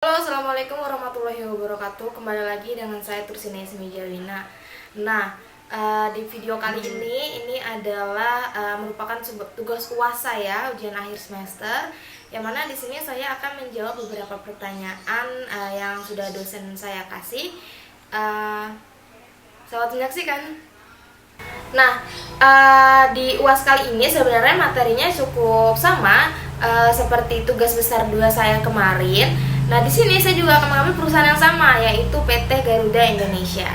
Halo, assalamualaikum warahmatullahi wabarakatuh. Kembali lagi dengan saya Tursina Jalina. Nah, di video kali ini adalah merupakan tugas UAS saya, ujian akhir semester. Yang mana di sini saya akan menjawab beberapa pertanyaan yang sudah dosen saya kasih. Selamat menyaksikan. Nah, di UAS kali ini sebenarnya materinya cukup sama seperti tugas besar 2 saya kemarin. Nah, di sini saya juga akan mengambil perusahaan yang sama, yaitu PT Garuda Indonesia.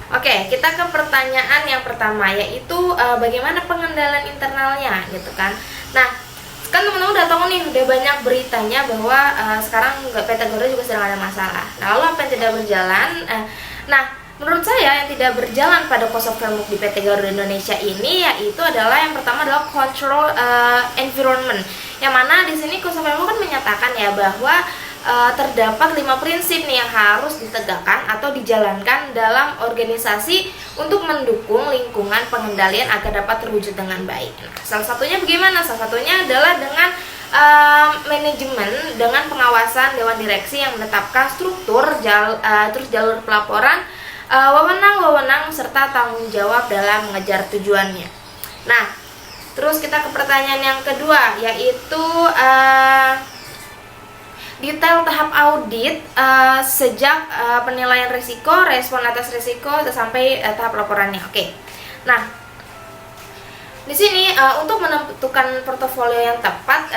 Oke, kita ke pertanyaan yang pertama, yaitu bagaimana pengendalian internalnya, gitu kan. Nah, kan teman-teman udah tahu nih, udah banyak beritanya bahwa sekarang PT Garuda juga sedang ada masalah. Nah, lalu apa yang tidak berjalan? Menurut saya yang tidak berjalan pada cost of framework di PT Garuda Indonesia ini yaitu adalah yang pertama adalah control environment. Yang mana di sini cost of framework kan menyatakan ya bahwa terdapat 5 prinsip nih yang harus ditegakkan atau dijalankan dalam organisasi untuk mendukung lingkungan pengendalian agar dapat terwujud dengan baik. Nah, salah satunya bagaimana? Salah satunya adalah dengan manajemen dengan pengawasan dewan direksi yang menetapkan struktur terus jalur pelaporan, wewenang-wewenang serta tanggung jawab dalam mengejar tujuannya. Nah, terus kita ke pertanyaan yang kedua, yaitu detail tahap audit sejak penilaian risiko, respon atas risiko sampai tahap laporannya. Oke. Nah, di sini untuk menentukan portofolio yang tepat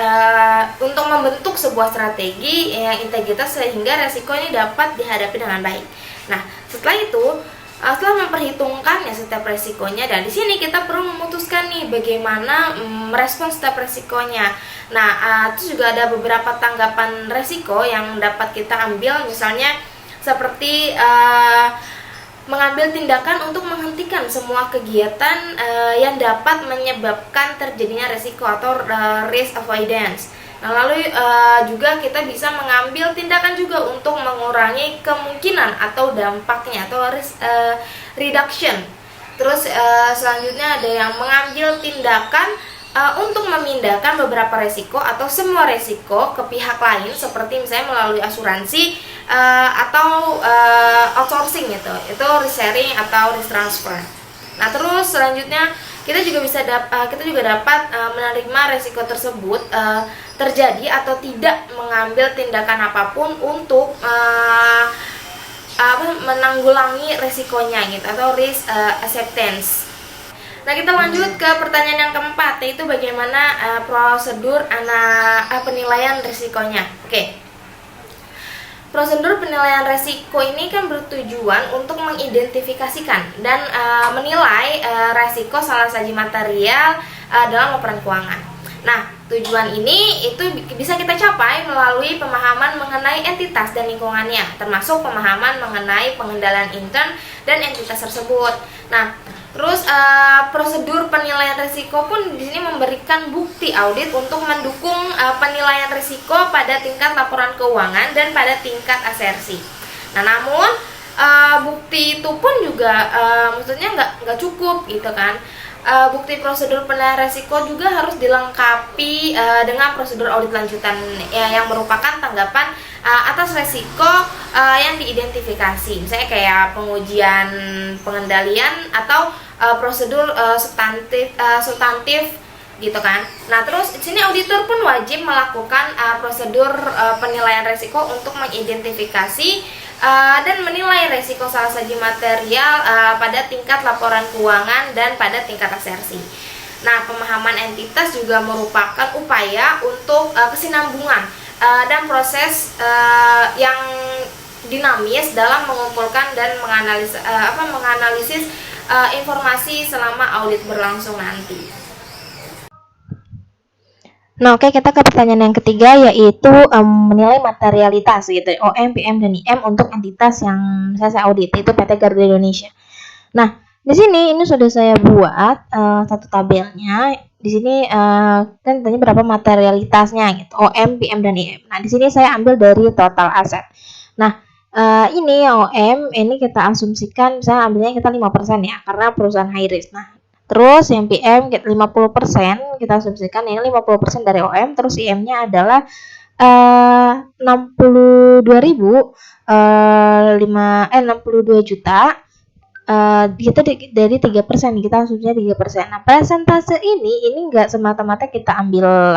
untuk membentuk sebuah strategi yang integritas sehingga resiko ini dapat dihadapi dengan baik. Nah, setelah itu setelah memperhitungkan ya setiap resikonya, dan di sini kita perlu memutuskan nih bagaimana merespon setiap resikonya. Nah, itu juga ada beberapa tanggapan resiko yang dapat kita ambil, misalnya seperti mengambil tindakan untuk menghentikan semua kegiatan yang dapat menyebabkan terjadinya resiko atau risk avoidance. Nah, lalu juga kita bisa mengambil tindakan juga untuk mengurangi kemungkinan atau dampaknya atau risk reduction. Terus selanjutnya ada yang mengambil tindakan untuk memindahkan beberapa resiko atau semua resiko ke pihak lain, seperti misalnya melalui asuransi atau outsourcing gitu. Itu risk sharing atau risk transfer. Nah, terus selanjutnya kita juga dapat menerima resiko tersebut terjadi atau tidak mengambil tindakan apapun untuk menanggulangi resikonya gitu, atau risk acceptance. Nah, kita lanjut ke pertanyaan yang keempat, yaitu bagaimana prosedur penilaian risikonya. Oke. Prosedur penilaian risiko ini kan bertujuan untuk mengidentifikasikan dan menilai risiko salah satu material dalam laporan keuangan. Nah, tujuan ini itu bisa kita capai melalui pemahaman mengenai entitas dan lingkungannya, termasuk pemahaman mengenai pengendalian intern dan entitas tersebut. Nah, terus prosedur penilaian risiko pun di sini memberikan bukti audit untuk mendukung penilaian risiko pada tingkat laporan keuangan dan pada tingkat asersi. Nah, namun bukti itu pun juga maksudnya nggak cukup gitu kan. Bukti prosedur penilaian risiko juga harus dilengkapi dengan prosedur audit lanjutan yang merupakan tanggapan atas risiko yang diidentifikasi, misalnya kayak pengujian pengendalian atau prosedur substantif gitu kan. Nah, terus di sini auditor pun wajib melakukan prosedur penilaian risiko untuk mengidentifikasi dan menilai risiko salah satu material pada tingkat laporan keuangan dan pada tingkat asersi. Nah, pemahaman entitas juga merupakan upaya untuk kesinambungan dan proses yang dinamis dalam mengumpulkan dan menganalisis informasi selama audit berlangsung nanti. Nah, oke, kita ke pertanyaan yang ketiga, yaitu menilai materialitas gitu, OM, PM, dan IM untuk entitas yang saya audit, itu PT Garuda Indonesia. Nah, di sini ini sudah saya buat satu tabelnya. Di sini kan tanya berapa materialitasnya gitu, OM, PM, dan IM. Nah, di sini saya ambil dari total aset. Nah, ini OM ini kita asumsikan misalnya ambilnya kita 5% ya, karena perusahaan high risk. Nah, terus yang PM 50% kita asumsikan ini 50% dari OM, terus IM-nya adalah 62 juta, kita dari 3%, kita asumsinya 3%. Nah, persentase ini enggak semata-mata kita ambil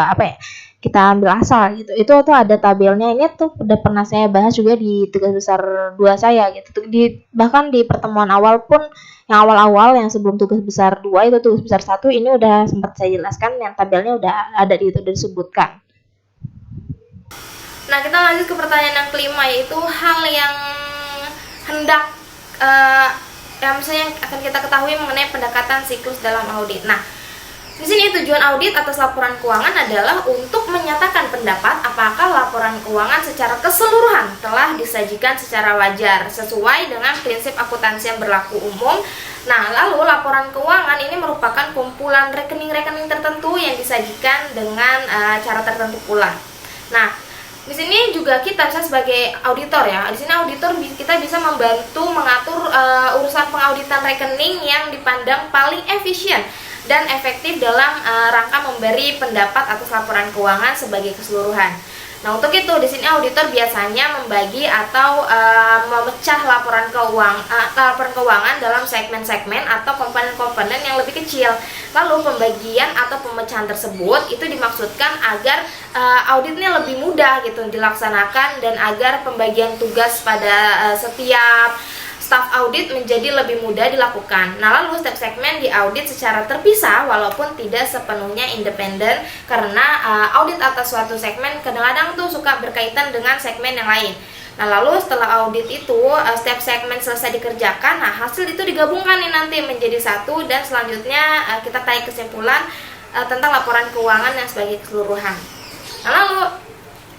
kita ambil asal gitu. Itu tuh ada tabelnya. Ini tuh udah pernah saya bahas juga di tugas besar 2 saya gitu. Bahkan di pertemuan awal pun, yang awal-awal yang sebelum tugas besar 2 itu tugas besar 1 ini udah sempat saya jelaskan, yang tabelnya udah ada di itu, udah disebutkan. Nah, kita lanjut ke pertanyaan yang kelima, yaitu hal yang hendak misalnya yang akan kita ketahui mengenai pendekatan siklus dalam audit. Nah, di sini tujuan audit atas laporan keuangan adalah untuk menyatakan pendapat apakah laporan keuangan secara keseluruhan telah disajikan secara wajar sesuai dengan prinsip akuntansi yang berlaku umum. Nah, lalu laporan keuangan ini merupakan kumpulan rekening-rekening tertentu yang disajikan dengan cara tertentu pula. Nah, di sini juga kita bisa sebagai auditor ya. Di sini auditor kita bisa membantu mengatur urusan pengauditan rekening yang dipandang paling efisien dan efektif dalam rangka memberi pendapat atas laporan keuangan sebagai keseluruhan. Nah, untuk itu di sini auditor biasanya membagi atau memecah laporan keuangan dalam segmen-segmen atau komponen-komponen yang lebih kecil. Lalu pembagian atau pemecahan tersebut itu dimaksudkan agar auditnya lebih mudah gitu dilaksanakan, dan agar pembagian tugas pada setiap staf audit menjadi lebih mudah dilakukan. Nah, lalu setiap segmen diaudit secara terpisah walaupun tidak sepenuhnya independen, karena audit atas suatu segmen kadang-kadang tuh suka berkaitan dengan segmen yang lain. Nah, lalu setelah audit itu setiap segmen selesai dikerjakan, nah hasil itu digabungkan nih nanti menjadi satu, dan selanjutnya kita tarik kesimpulan tentang laporan keuangan yang sebagai keseluruhan. Nah, lalu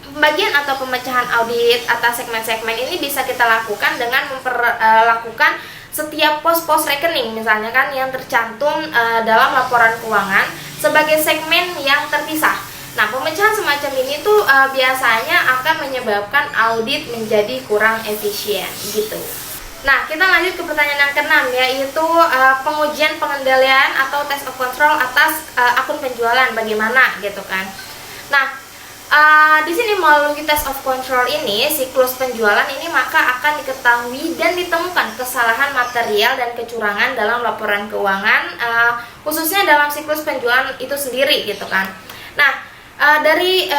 pembagian atau pemecahan audit atas segmen-segmen ini bisa kita lakukan dengan memperlakukan setiap pos-pos rekening misalnya kan yang tercantum dalam laporan keuangan sebagai segmen yang terpisah. Nah, pemecahan semacam ini tuh biasanya akan menyebabkan audit menjadi kurang efisien gitu. Nah, kita lanjut ke pertanyaan yang keenam, yaitu pengujian pengendalian atau test of control atas akun penjualan bagaimana gitu kan. Nah, di sini melalui test of control ini, siklus penjualan ini maka akan diketahui dan ditemukan kesalahan material dan kecurangan dalam laporan keuangan, khususnya dalam siklus penjualan itu sendiri gitu kan. Nah, dari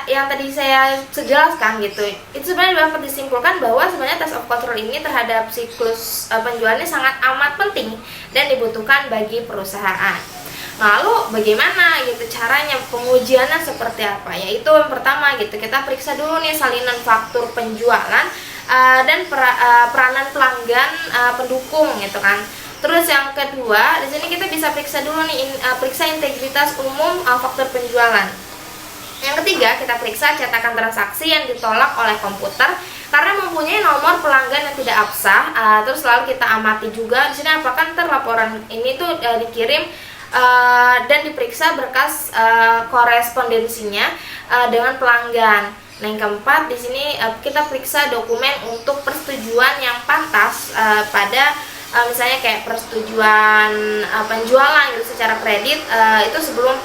yang tadi saya jelaskan gitu, itu sebenarnya dapat disimpulkan bahwa sebenarnya test of control ini terhadap siklus penjualan ini sangat amat penting dan dibutuhkan bagi perusahaan. Lalu bagaimana gitu caranya, pengujiannya seperti apa? Yaitu yang pertama gitu, kita periksa dulu nih salinan faktur penjualan dan peranan pelanggan pendukung gitu kan. Terus yang kedua, di sini kita bisa periksa dulu nih periksa integritas umum faktur penjualan. Yang ketiga, kita periksa cetakan transaksi yang ditolak oleh komputer karena mempunyai nomor pelanggan yang tidak absah. Terus lalu kita amati juga di sini apakah laporan ini tuh dikirim dan diperiksa berkas korespondensinya dengan pelanggan. Nah, yang keempat di sini kita periksa dokumen untuk persetujuan yang pantas pada misalnya kayak persetujuan penjualan gitu secara kredit itu sebelum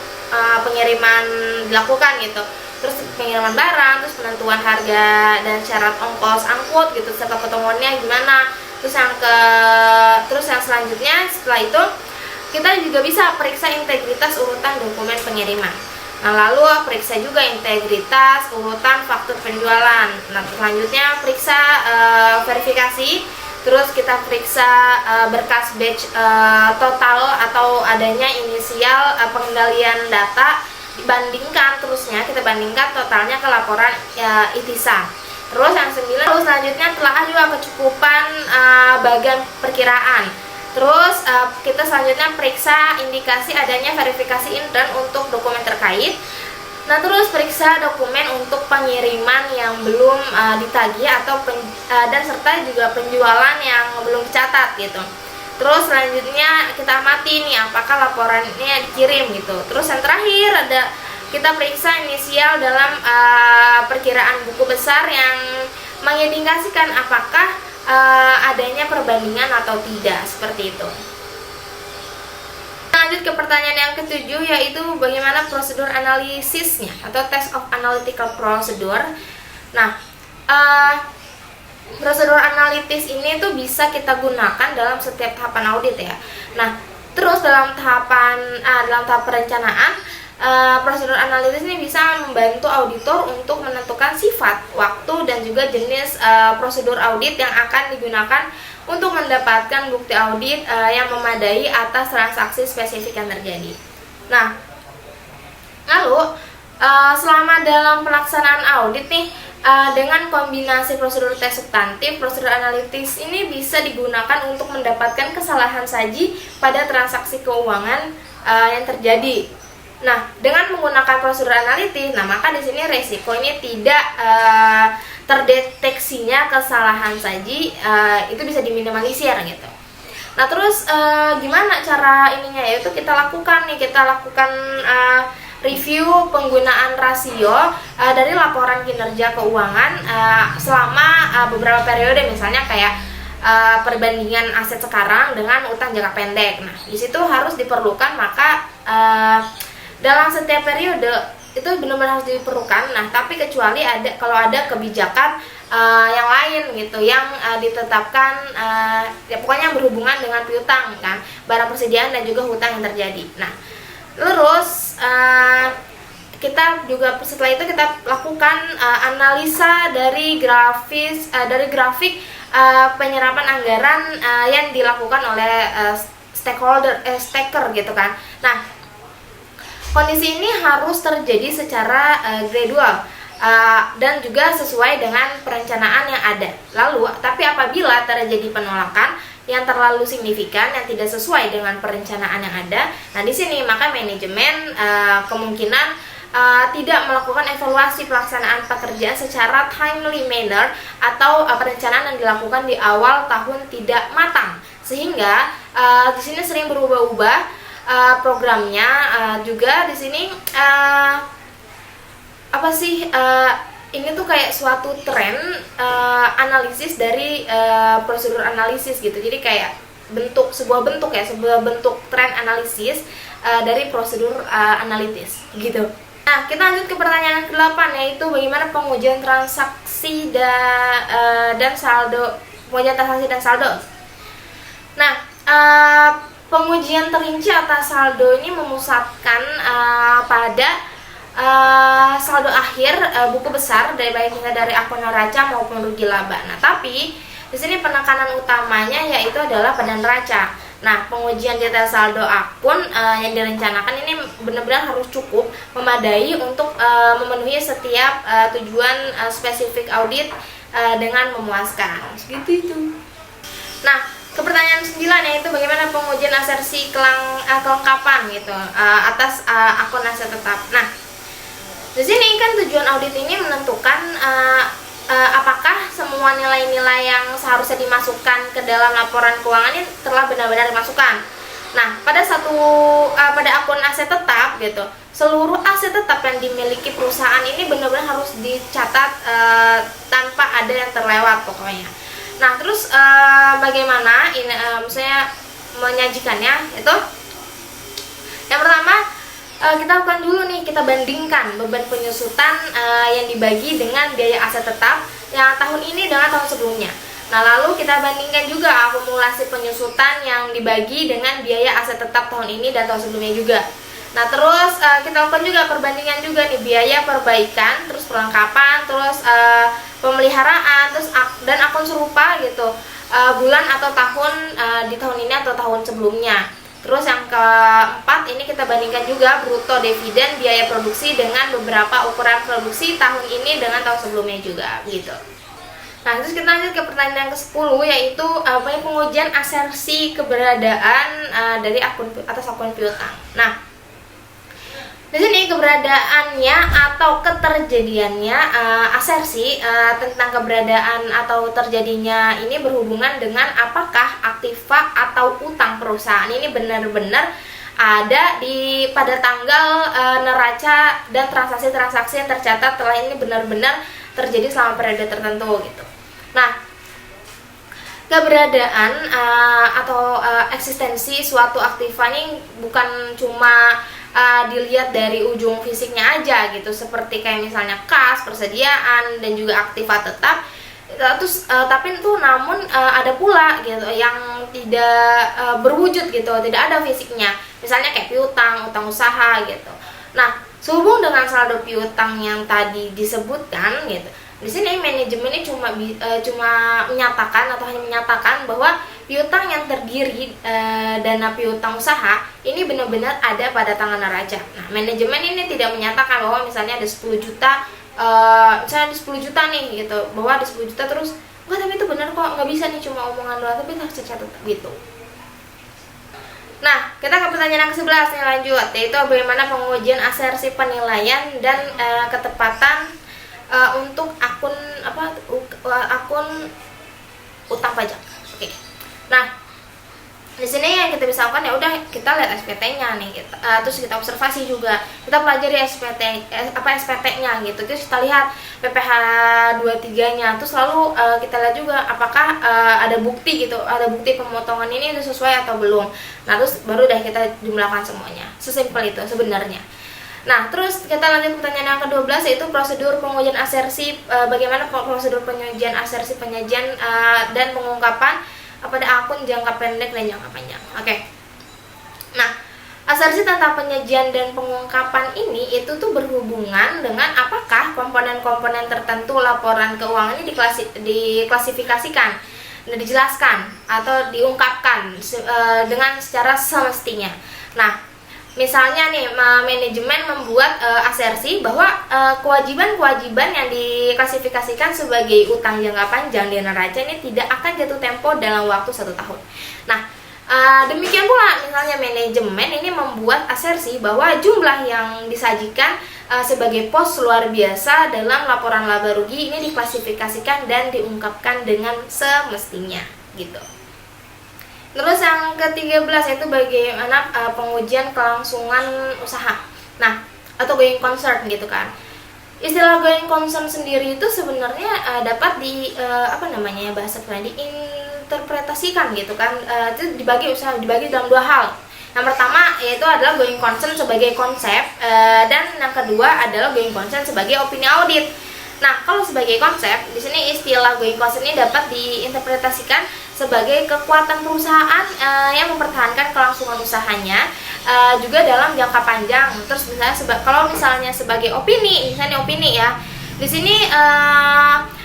pengiriman dilakukan gitu. Terus pengiriman barang, terus penentuan harga dan syarat ongkos angkut gitu serta potongannya gimana. Terus yang selanjutnya setelah itu kita juga bisa periksa integritas urutan dokumen pengiriman. Nah, lalu periksa juga integritas urutan faktur penjualan. Nah, selanjutnya periksa verifikasi. Terus kita periksa berkas batch total atau adanya inisial pengendalian data, dibandingkan terusnya kita bandingkan totalnya ke laporan ITISA. Terus yang 9, terus selanjutnya telah juga kecukupan bagian perkiraan. Terus kita selanjutnya periksa indikasi adanya verifikasi intern untuk dokumen terkait. Nah, terus periksa dokumen untuk pengiriman yang belum ditagih atau dan serta juga penjualan yang belum dicatat gitu. Terus selanjutnya kita amati nih apakah laporannya dikirim gitu. Terus yang terakhir ada kita periksa inisial dalam perkiraan buku besar yang mengindikasikan apakah adanya perbandingan atau tidak, seperti itu. lanjut ke pertanyaan yang ketujuh, yaitu bagaimana prosedur analisisnya atau test of analytical procedure. Nah, prosedur analitis ini tuh bisa kita gunakan dalam setiap tahapan audit ya. Nah, terus dalam tahap perencanaan, prosedur analitis ini bisa membantu auditor untuk menentukan sifat, waktu, dan juga jenis prosedur audit yang akan digunakan untuk mendapatkan bukti audit yang memadai atas transaksi spesifik yang terjadi. Nah, lalu selama dalam pelaksanaan audit nih, dengan kombinasi prosedur tes substantif, prosedur analitis ini bisa digunakan untuk mendapatkan kesalahan saji pada transaksi keuangan yang terjadi. Nah, dengan menggunakan prosedur analitis, nah maka di sini resikonya tidak terdeteksinya kesalahan saji, itu bisa diminimalisir gitu. Nah, terus gimana cara ininya? Yaitu kita lakukan review penggunaan rasio dari laporan kinerja keuangan selama beberapa periode, misalnya kayak perbandingan aset sekarang dengan utang jangka pendek. Nah, di situ harus diperlukan, maka dalam setiap periode itu benar-benar harus diperlukan. Nah, tapi kecuali kalau ada kebijakan yang lain gitu yang ditetapkan, ya pokoknya yang berhubungan dengan piutang kan, barang persediaan dan juga hutang yang terjadi. Nah, terus kita juga setelah itu kita lakukan analisa dari grafik penyerapan anggaran yang dilakukan oleh staker gitu kan. Nah, kondisi ini harus terjadi secara gradual dan juga sesuai dengan perencanaan yang ada. Lalu, tapi apabila terjadi penolakan yang terlalu signifikan yang tidak sesuai dengan perencanaan yang ada, nah di sini maka manajemen kemungkinan tidak melakukan evaluasi pelaksanaan pekerjaan secara timely manner atau perencanaan yang dilakukan di awal tahun tidak matang, sehingga di sini sering berubah-ubah programnya. Juga di sini ini tuh kayak suatu tren analisis dari prosedur analisis gitu. Jadi kayak sebuah bentuk tren analisis dari prosedur analitis gitu. Nah, kita lanjut ke pertanyaan ke-8, yaitu bagaimana pengujian transaksi dan saldo. Nah, pengujian terinci atas saldo ini memusatkan pada saldo akhir buku besar baik dari akun neraca maupun rugi laba. Nah, tapi di sini penekanan utamanya yaitu adalah pada neraca. Nah, pengujian detail saldo akun yang direncanakan ini benar-benar harus cukup memadai untuk memenuhi setiap tujuan spesifik audit dengan memuaskan. Segitu itu. Nah, ke pertanyaan 9, yaitu bagaimana pengujian asersi kelengkapan gitu atas akun aset tetap. Nah, di sini kan tujuan audit ini menentukan apakah semua nilai-nilai yang seharusnya dimasukkan ke dalam laporan keuangan ini telah benar-benar dimasukkan. Nah, pada akun aset tetap gitu, seluruh aset tetap yang dimiliki perusahaan ini benar-benar harus dicatat tanpa ada yang terlewat pokoknya. Nah, terus bagaimana ini misalnya menyajikannya itu? Yang pertama, kita lakukan dulu nih, kita bandingkan beban penyusutan yang dibagi dengan biaya aset tetap yang tahun ini dengan tahun sebelumnya. Nah, lalu kita bandingkan juga akumulasi penyusutan yang dibagi dengan biaya aset tetap tahun ini dan tahun sebelumnya juga. Nah, terus kita lakukan juga perbandingan juga nih, biaya perbaikan, terus perlengkapan, terus pemeliharaan, terus dan akun serupa gitu, bulan atau tahun di tahun ini atau tahun sebelumnya. Terus yang keempat, ini kita bandingkan juga bruto dividen biaya produksi dengan beberapa ukuran produksi tahun ini dengan tahun sebelumnya juga gitu. Nah, terus kita lanjut ke pertanyaan yang ke-10, yaitu pengujian asersi keberadaan dari akun piutang. Nah, di sini keberadaannya atau keterjadiannya asersi tentang keberadaan atau terjadinya ini berhubungan dengan apakah aktiva atau utang perusahaan ini benar-benar ada pada tanggal neraca dan transaksi-transaksi yang tercatat telah ini benar-benar terjadi selama periode tertentu gitu. Nah, keberadaan eksistensi suatu aktiva ini bukan cuma dilihat dari ujung fisiknya aja gitu, seperti kayak misalnya kas, persediaan, dan juga aktiva tetap. Tapi itu namun ada pula gitu yang tidak berwujud gitu, tidak ada fisiknya. Misalnya kayak piutang, utang usaha gitu. Nah, sehubung dengan saldo piutang yang tadi disebutkan gitu, di sini manajemen ini cuma menyatakan atau hanya menyatakan bahwa piutang yang terdiri dana piutang usaha ini benar-benar ada pada tangan neraca. Nah, manajemen ini tidak menyatakan bahwa misalnya ada 10 juta, misalnya ada 10 juta nih gitu, bahwa ada 10 juta terus enggak, tapi itu benar kok, nggak bisa nih cuma omongan doang, tapi harus dicatat gitu. Nah, kita ke pertanyaan yang ke-11 nih, lanjut, yaitu bagaimana pengujian asersi penilaian dan ketepatan untuk akun utang pajak. Oke. Nah, di sini yang kita bisa lakukan ya udah kita lihat SPT-nya nih, terus kita observasi juga, kita pelajari SPT-nya gitu, terus kita lihat PPh 23-nya, terus lalu kita lihat juga apakah ada bukti gitu, ada bukti pemotongan ini udah sesuai atau belum. Nah, terus baru deh kita jumlahkan semuanya. Sesimpel itu sebenarnya. Nah, terus kita lanjut pertanyaan yang ke-12, yaitu prosedur pengujian asersi, bagaimana prosedur pengujian asersi penyajian dan pengungkapan pada akun jangka pendek dan jangka panjang. Oke. Nah, asersi tentang penyajian dan pengungkapan ini itu tuh berhubungan dengan apakah komponen-komponen tertentu laporan keuangan ini diklasifikasikan dan dijelaskan atau diungkapkan dengan secara semestinya. Nah, misalnya nih, manajemen membuat asersi bahwa kewajiban-kewajiban yang diklasifikasikan sebagai utang jangka panjang di neraca ini tidak akan jatuh tempo dalam waktu 1 tahun. Nah, demikian pula misalnya manajemen ini membuat asersi bahwa jumlah yang disajikan sebagai pos luar biasa dalam laporan laba rugi ini diklasifikasikan dan diungkapkan dengan semestinya gitu. Terus yang ke-13 yaitu bagaimana pengujian kelangsungan usaha. Nah, atau going concern gitu kan. Istilah going concern sendiri itu sebenarnya dapat bahasa diinterpretasikan gitu kan. Itu dibagi dalam 2 hal. Yang pertama yaitu adalah going concern sebagai konsep, dan yang kedua adalah going concern sebagai opini audit. Nah, kalau sebagai konsep, di sini istilah going concern ini dapat diinterpretasikan sebagai kekuatan perusahaan yang mempertahankan kelangsungan usahanya juga dalam jangka panjang. Terus misalnya kalau misalnya sebagai opini, misalnya opini ya, di sini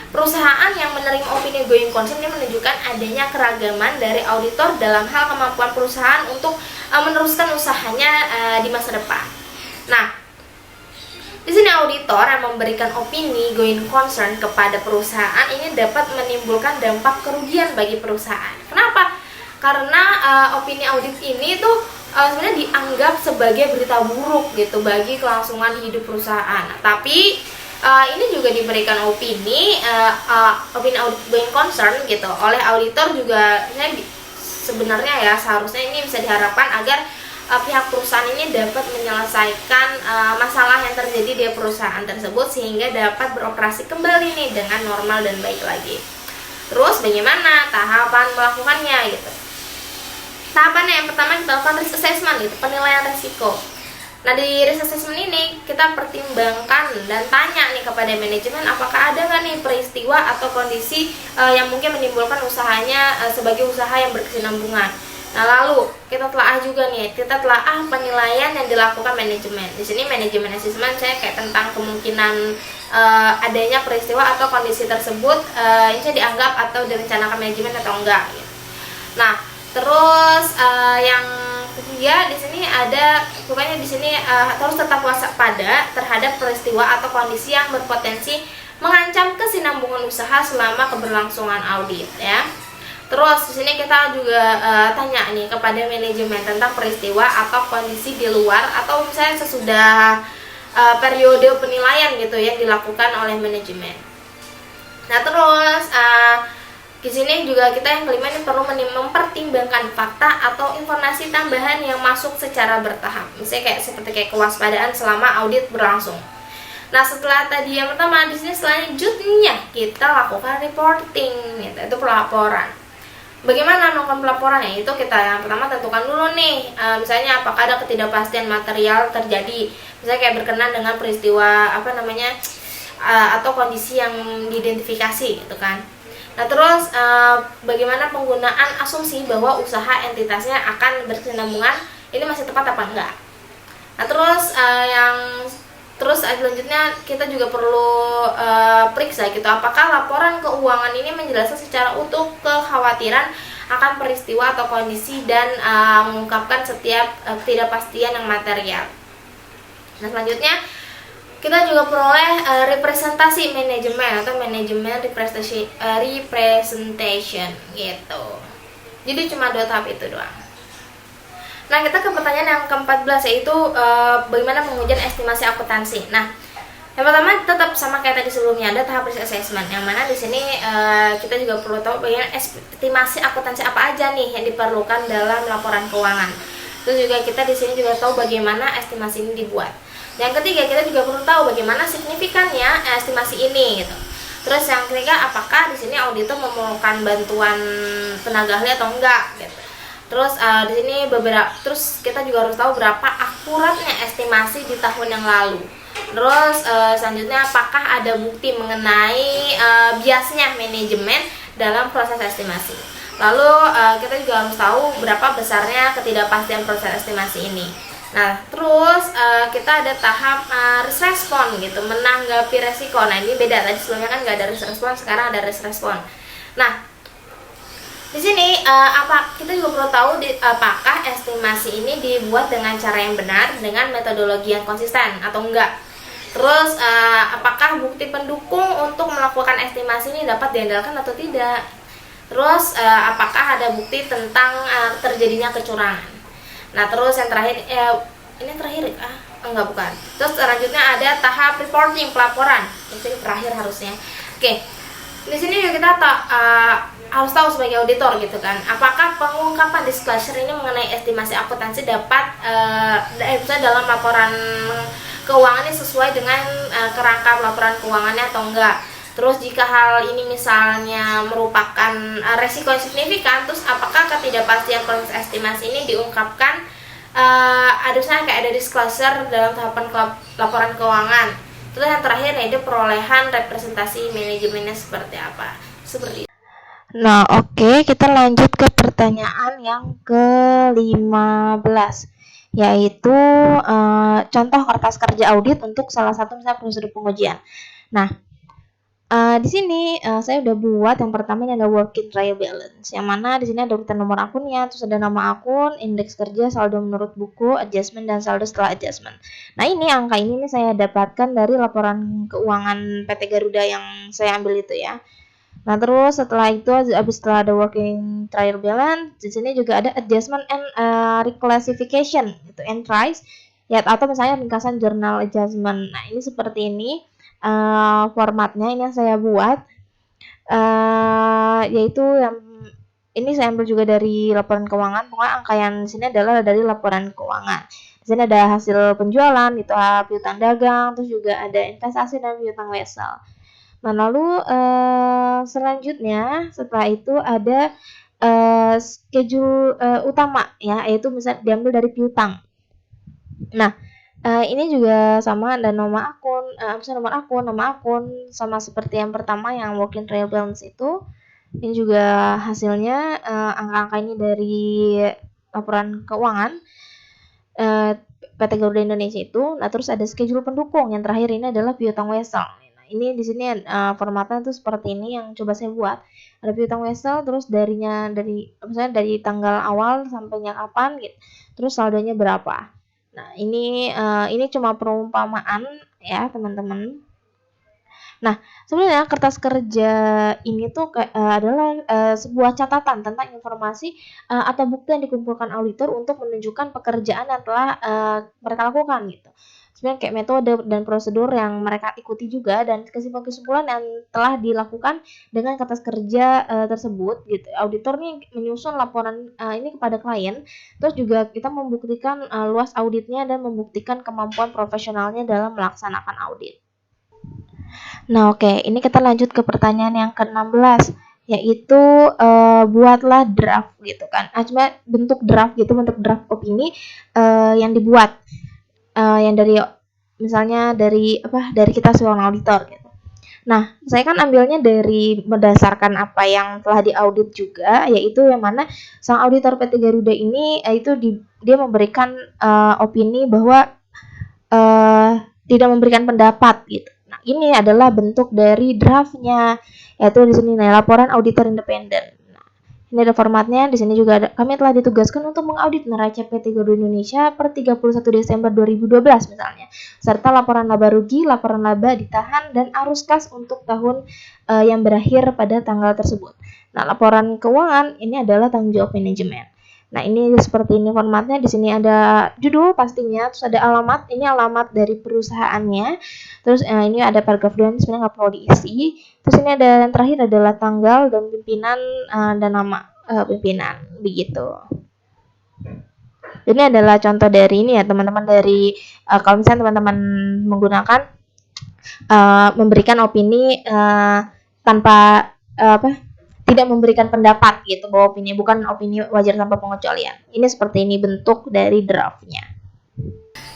perusahaan yang menerima opini going concern ini menunjukkan adanya keragaman dari auditor dalam hal kemampuan perusahaan untuk meneruskan usahanya di masa depan. Nah, di sini auditor yang memberikan opini going concern kepada perusahaan ini dapat menimbulkan dampak kerugian bagi perusahaan. Kenapa? Karena opini audit ini tuh sebenarnya dianggap sebagai berita buruk gitu bagi kelangsungan hidup perusahaan. Nah, tapi ini juga diberikan opini audit going concern gitu oleh auditor juga. Sebenarnya ya seharusnya ini bisa diharapkan agar pihak perusahaan ini dapat menyelesaikan masalah yang terjadi di perusahaan tersebut sehingga dapat beroperasi kembali nih dengan normal dan baik lagi. Terus bagaimana tahapan melakukannya gitu? Tahapannya yang pertama kita lakukan risk assessment gitu, penilaian risiko. Nah, di risk assessment ini kita pertimbangkan dan tanya nih kepada manajemen apakah ada nggak nih peristiwa atau kondisi yang mungkin menimbulkan usahanya sebagai usaha yang berkesinambungan. Nah, lalu kita telah penilaian yang dilakukan manajemen. Di sini manajemen assessment saya kayak tentang kemungkinan adanya peristiwa atau kondisi tersebut ini saya dianggap atau direncanakan manajemen atau enggak. Gitu. Nah, terus yang ketiga di sini harus tetap waspada terhadap peristiwa atau kondisi yang berpotensi mengancam kesinambungan usaha selama keberlangsungan audit ya. Terus di sini kita juga tanya nih kepada manajemen tentang peristiwa atau kondisi di luar atau misalnya sesudah periode penilaian gitu yang dilakukan oleh manajemen. Nah, terus di sini juga kita yang kelima ini perlu mempertimbangkan fakta atau informasi tambahan yang masuk secara bertahap. Misalnya seperti kewaspadaan selama audit berlangsung. Nah, setelah tadi yang pertama, di sini selanjutnya kita lakukan reporting, gitu, itu pelaporan. Bagaimana melakukan pelaporan? Ya itu kita yang pertama tentukan dulu nih, misalnya apakah ada ketidakpastian material terjadi, misalnya kayak berkenaan dengan peristiwa atau kondisi yang diidentifikasi gitu kan. Nah terus bagaimana penggunaan asumsi bahwa usaha entitasnya akan berkesinambungan ini masih tepat apa enggak. Nah terus selanjutnya kita juga perlu periksa gitu apakah laporan keuangan ini menjelaskan secara utuh kekhawatiran akan peristiwa atau kondisi dan mengungkapkan setiap ketidakpastian yang material. Nah selanjutnya kita juga peroleh representasi manajemen atau manajemen representation gitu. Jadi cuma 2 tahap itu doang. Nah kita ke pertanyaan yang ke-14 yaitu bagaimana pengujian estimasi akuntansi. Nah yang pertama tetap sama kayak tadi sebelumnya, ada tahap risk assessment yang mana di sini kita juga perlu tahu bagaimana estimasi akuntansi apa aja nih yang diperlukan dalam laporan keuangan. Terus juga kita di sini juga tahu bagaimana estimasi ini dibuat. Yang ketiga kita juga perlu tahu bagaimana signifikannya estimasi ini gitu. Terus yang ketiga apakah di sini auditor memerlukan bantuan tenaga ahli atau enggak gitu. Terus di sini terus kita juga harus tahu berapa akuratnya estimasi di tahun yang lalu. Terus selanjutnya apakah ada bukti mengenai biasnya manajemen dalam proses estimasi. Lalu kita juga harus tahu berapa besarnya ketidakpastian proses estimasi ini. Nah terus kita ada tahap risk response gitu, menanggapi resiko. Nah ini beda, tadi sebelumnya kan nggak ada risk response, sekarang ada risk response. Nah di sini kita juga perlu tahu apakah estimasi ini dibuat dengan cara yang benar, dengan metodologi yang konsisten atau enggak. Terus apakah bukti pendukung untuk melakukan estimasi ini dapat diandalkan atau tidak. Terus apakah ada bukti tentang terjadinya kecurangan. Nah terus yang terakhir ini terakhir enggak bukan. Terus selanjutnya ada tahap reporting, pelaporan. Ini terakhir harusnya. Oke. Di sini juga kita harus tahu sebagai auditor gitu kan, apakah pengungkapan disclosure ini mengenai estimasi akuntansi dapat dalam laporan keuangan ini sesuai dengan kerangka laporan keuangannya atau enggak. Terus jika hal ini misalnya merupakan resiko yang signifikan, terus apakah ketidakpastian proses estimasi ini diungkapkan harusnya kayak ada disclosure dalam tahapan laporan keuangan. Terus yang terakhir yaitu perolehan representasi manajemennya seperti apa. Seperti itu. Nah, oke, kita lanjut ke pertanyaan yang ke-15, yaitu contoh kertas kerja audit untuk salah satu misalnya prosedur pengujian. Nah, di sini saya udah buat yang pertama ini ada working trial balance, yang mana di sini ada urutan nomor akunnya, terus ada nama akun, indeks kerja, saldo menurut buku, adjustment dan saldo setelah adjustment. Nah ini angka ini nih saya dapatkan dari laporan keuangan PT Garuda yang saya ambil itu ya. Nah terus setelah itu setelah ada working trial balance, di sini juga ada adjustment and reclassification itu entries ya, atau misalnya ringkasan journal adjustment. Nah ini seperti ini formatnya, ini yang saya buat yaitu yang ini saya ambil juga dari laporan keuangan. Pokoknya angka yang di sini adalah dari laporan keuangan. Di sini ada hasil penjualan, itu piutang dagang, terus juga ada investasi dan piutang wesel. Nah lalu selanjutnya setelah itu ada schedule utama ya, yaitu misalnya diambil dari piutang. Nah ini juga sama, ada nama akun, nama akun sama seperti yang pertama yang working trial balance itu. Ini juga hasilnya angka-angka ini dari laporan keuangan PT Garuda Indonesia itu. Nah terus ada schedule pendukung, yang terakhir ini adalah piutang wesel. Nah ini di sini formatnya tuh seperti ini yang coba saya buat. Ada piutang wesel, terus misalnya dari tanggal awal sampainya kapan gitu, terus saldonya berapa. Nah ini cuma perumpamaan ya teman-teman. Nah sebenarnya kertas kerja ini tuh adalah sebuah catatan tentang informasi atau bukti yang dikumpulkan auditor untuk menunjukkan pekerjaan yang telah mereka lakukan gitu. Sebenarnya kayak metode dan prosedur yang mereka ikuti juga, dan kesimpulan-kesimpulan yang telah dilakukan dengan kertas kerja tersebut gitu. Auditor nih menyusun laporan ini kepada klien, terus juga kita membuktikan luas auditnya dan membuktikan kemampuan profesionalnya dalam melaksanakan audit. Nah oke, ini kita lanjut ke pertanyaan yang ke-16, yaitu buatlah draft gitu kan. Cuma bentuk draft gitu, bentuk draft opini yang dibuat yang dari misalnya dari kita seorang auditor gitu. Nah, saya kan ambilnya dari berdasarkan apa yang telah diaudit juga, yaitu yang mana sang auditor PT Garuda ini dia memberikan opini bahwa tidak memberikan pendapat gitu. Nah, ini adalah bentuk dari draftnya, yaitu di sini laporan auditor independen. Ini ada formatnya, di sini juga ada, kami telah ditugaskan untuk mengaudit neraca PT Garuda Indonesia per 31 Desember 2012 misalnya, serta laporan laba rugi, laporan laba ditahan, dan arus kas untuk tahun yang berakhir pada tanggal tersebut. Nah, laporan keuangan ini adalah tanggung jawab manajemen. Nah, ini seperti ini formatnya, di sini ada judul pastinya, terus ada alamat, ini alamat dari perusahaannya, terus ini ada paragraf 2, sebenarnya nggak perlu diisi. Terus ini ada yang terakhir adalah tanggal dan pimpinan dan nama pimpinan begitu. Ini adalah contoh dari ini ya teman-teman, dari kalau misalnya teman-teman menggunakan memberikan opini tanpa tidak memberikan pendapat gitu, bahwa opini bukan opini wajar tanpa pengecualian. Ini seperti ini bentuk dari draftnya.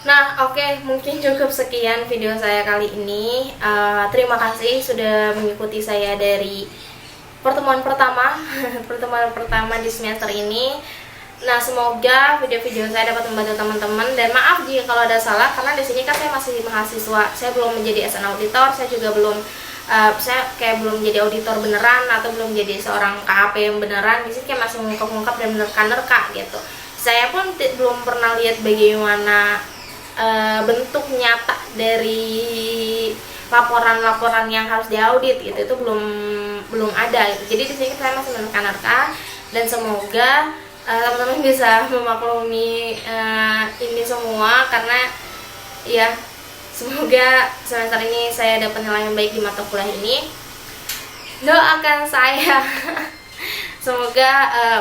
Nah, oke, mungkin cukup sekian video saya kali ini. Terima kasih sudah mengikuti saya dari pertemuan pertama di semester ini. Nah, semoga video-video saya dapat membantu teman-teman, dan maaf jika kalau ada salah, karena di sini kan saya masih mahasiswa, saya belum menjadi SN auditor, saya juga belum belum jadi auditor beneran, atau belum jadi seorang KAP yang beneran. Di sini kayak masih mengungkap-ungkap dan menerka-nerka gitu. Saya pun belum pernah lihat bagaimana bentuk nyata dari laporan-laporan yang harus diaudit gitu, itu belum ada gitu. Jadi di sini saya masih menerka-nerka, dan semoga teman-teman bisa memaklumi ini semua, karena ya semoga semester ini saya dapat nilai yang baik di mata kuliah ini. Doakan saya semoga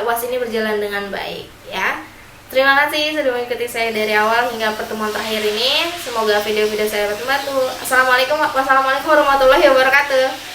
UAS ini berjalan dengan baik ya. Terima kasih sudah mengikuti saya dari awal hingga pertemuan terakhir ini. Semoga video-video saya dapat membantu. Wassalamualaikum warahmatullahi wabarakatuh.